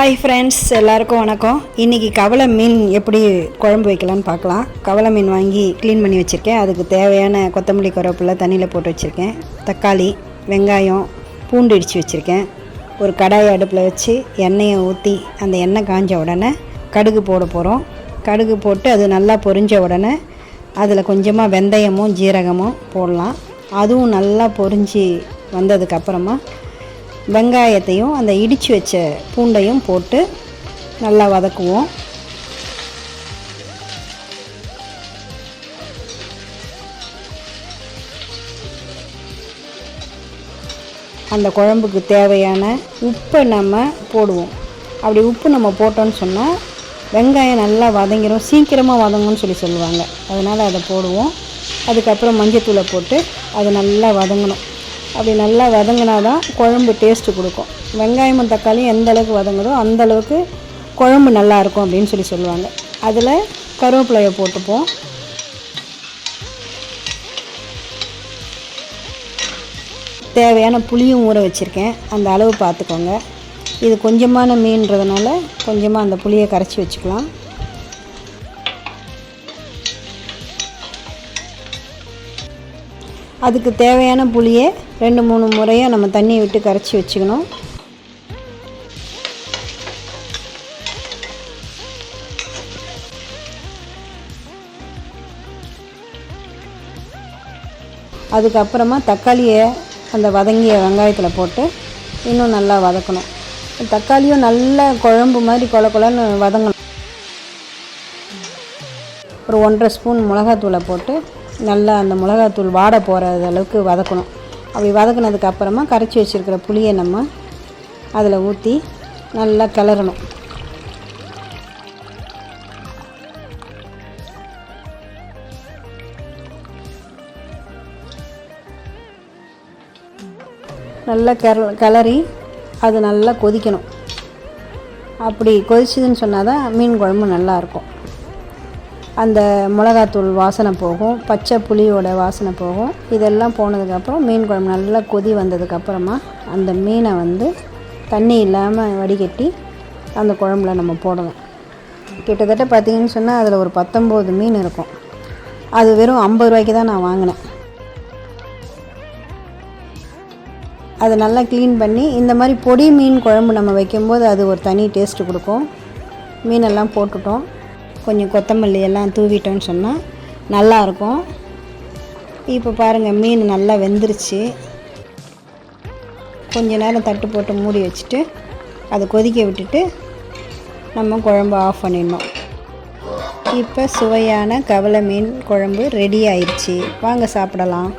Hi friends, எல்லாருக்கும் வணக்கம். இன்றைக்கி கவலை மீன் எப்படி குழம்பு வைக்கலான்னு பார்க்கலாம். கவலை மீன் வாங்கி க்ளீன் பண்ணி வச்சுருக்கேன். அதுக்கு தேவையான கொத்தமல்லி கருவேப்பிலை தண்ணியில் போட்டு வச்சுருக்கேன். தக்காளி, வெங்காயம், பூண்டு இடித்து வச்சுருக்கேன். ஒரு கடாயை அடுப்பில் வச்சு எண்ணெயை ஊற்றி அந்த எண்ணெய் காஞ்ச உடனே கடுகு போட போகிறோம். கடுகு போட்டு அது நல்லா பொரிஞ்ச உடனே அதில் கொஞ்சமாக வெந்தயமும் ஜீரகமும் போடலாம். அதுவும் நல்லா பொரிஞ்சு வந்ததுக்கப்புறமா வெங்காயத்தையும் அந்த இடித்து வச்ச பூண்டையும் போட்டு நல்லா வதக்குவோம். அந்த குழம்புக்கு தேவையான உப்பை நம்ம போடுவோம். அப்படி உப்பு நம்ம போட்டோன்னு சொன்னால் வெங்காயம் நல்லா வதங்கிடும், சீக்கிரமாக வதங்கும்னு சொல்லுவாங்க. அதனால் அதை போடுவோம். அதுக்கப்புறம் மஞ்சத்தூளை போட்டு அது நல்லா வதங்கணும். அப்படி நல்லா வதங்கினா தான் குழம்பு டேஸ்ட்டு கொடுக்கும். வெங்காயமும் தக்காளியும் எந்த அளவுக்கு வதங்குதோ அந்தளவுக்கு குழம்பு நல்லாயிருக்கும் அப்படின்னு சொல்லுவாங்க. அதில் கருவேப்பிலையை போட்டுப்போம். தேவையான புளியும் ஊற வச்சுருக்கேன், அந்த அளவு பார்த்துக்கோங்க. இது கொஞ்சமான மீன்றதுனால கொஞ்சமாக அந்த புளியை கரைச்சி வச்சுக்கலாம். அதுக்கு தேவையான புளியை 2-3 முறையாக நம்ம தண்ணியை விட்டு கரைச்சி வச்சுக்கணும். அதுக்கப்புறமா தக்காளியை அந்த வதங்கிய வெங்காயத்தில் போட்டு இன்னும் நல்லா வதக்கணும். தக்காளியும் நல்ல குழம்பு மாதிரி கொலன்னு வதங்கணும். ஒரு 1.5 ஸ்பூன் மிளகாத்தூளை போட்டு நல்லா அந்த மிளகாத்தூள் வாட போகிற அளவுக்கு வதக்கணும். அப்படி வதக்கினதுக்கு அப்புறமா கரைச்சி வச்சுருக்கிற புளியை நம்ம அதில் ஊற்றி நல்லா கிளறணும். நல்லா கிளறி அது நல்லா கொதிக்கணும். அப்படி கொதிச்சுதுன்னு சொன்னால் தான் மீன் குழம்பு நல்லாயிருக்கும். அந்த மிளகாத்தூள் வாசனை போகும், பச்சை புளியோட வாசனை போகும். இதெல்லாம் போனதுக்கப்புறம் மீன் குழம்பு நல்லா கொதி வந்ததுக்கப்புறமா அந்த மீனை தண்ணி இல்லாமல் வடிகட்டி அந்த குழம்புல நம்ம போடணும். கிட்டத்தட்ட பார்த்திங்கன்னு சொன்னால் அதில் ஒரு 19 மீன் இருக்கும். அது வெறும் 50 ரூபாய்க்கு தான் நான் வாங்கினேன். அதை நல்லா க்ளீன் பண்ணி இந்த மாதிரி பொடி மீன் குழம்பு நம்ம வைக்கும்போது அது ஒரு தனி டேஸ்ட்டு கொடுக்கும். மீனெல்லாம் போட்டுட்டோம், கொஞ்சம் கொத்தமல்லி எல்லாம் தூவிட்டோன்னு சொன்னால் நல்லாயிருக்கும். இப்போ பாருங்கள், மீன் நல்லா வெந்துருச்சு. கொஞ்ச நேரம் தட்டு போட்டு மூடி வச்சுட்டு அதை கொதிக்க விட்டுட்டு நம்ம குழம்பு ஆஃப் பண்ணிடணும். இப்போ சுவையான கவலை மீன் குழம்பு ரெடி ஆயிடுச்சு. வாங்க சாப்பிடலாம்.